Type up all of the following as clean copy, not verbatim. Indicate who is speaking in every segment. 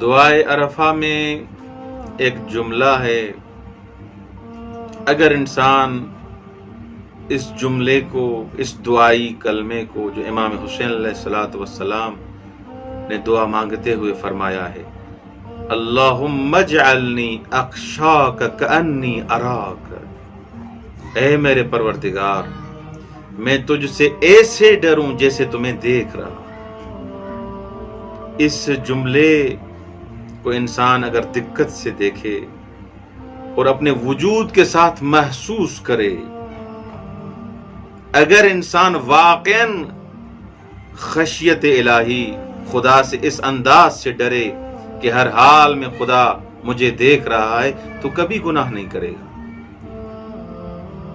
Speaker 1: دعائے عرفہ میں ایک جملہ ہے، اگر انسان اس جملے کو، اس دعائی کلمے کو جو امام حسین علیہ السلام نے دعا مانگتے ہوئے فرمایا ہے، اللہم اجعلنی اخشاک کانی اراک، اے میرے پروردگار میں تجھ سے ایسے ڈروں جیسے تمہیں دیکھ رہا۔ اس جملے کو انسان اگر دقت سے دیکھے اور اپنے وجود کے ساتھ محسوس کرے، اگر انسان واقعاً خشیت الہی، خدا سے اس انداز سے ڈرے کہ ہر حال میں خدا مجھے دیکھ رہا ہے، تو کبھی گناہ نہیں کرے گا۔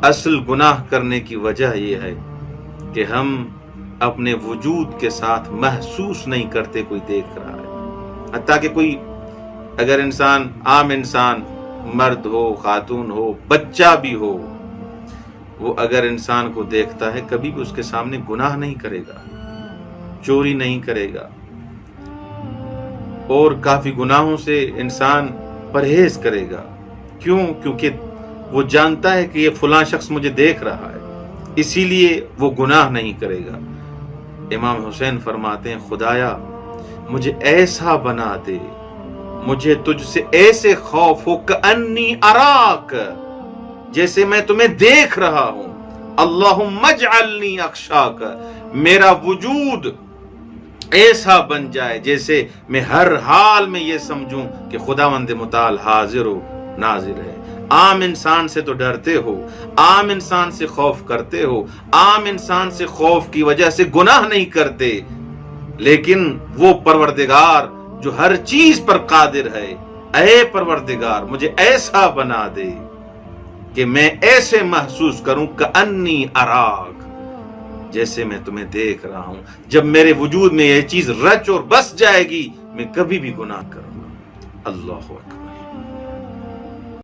Speaker 1: اصل گناہ کرنے کی وجہ یہ ہے کہ ہم اپنے وجود کے ساتھ محسوس نہیں کرتے کوئی دیکھ رہا ہے۔ حتیٰ کہ کوئی اگر انسان، عام انسان، مرد ہو، خاتون ہو، بچہ بھی ہو، وہ اگر انسان کو دیکھتا ہے کبھی بھی اس کے سامنے گناہ نہیں کرے گا، چوری نہیں کرے گا، اور کافی گناہوں سے انسان پرہیز کرے گا۔ کیوں؟ کیونکہ وہ جانتا ہے کہ یہ فلاں شخص مجھے دیکھ رہا ہے، اسی لیے وہ گناہ نہیں کرے گا۔ امام حسین فرماتے ہیں، خدایا مجھے ایسا بنا دے، مجھے تجھ سے ایسے خوف ہو کانی اراک، جیسے میں تمہیں دیکھ رہا ہوں۔ اللہم اجعلنی اخشاک، میرا وجود ایسا بن جائے جیسے میں ہر حال میں یہ سمجھوں کہ خداوند متعال حاضر و ناظر ہے۔ عام انسان سے تو ڈرتے ہو، عام انسان سے خوف کرتے ہو، عام انسان سے خوف کی وجہ سے گناہ نہیں کرتے، لیکن وہ پروردگار جو ہر چیز پر قادر ہے، اے پروردگار مجھے ایسا بنا دے کہ میں ایسے محسوس کروں کانی اراک، جیسے میں تمہیں دیکھ رہا ہوں۔ جب میرے وجود میں یہ چیز رچ اور بس جائے گی، میں کبھی بھی گناہ کروں گا۔ اللہ اکبر۔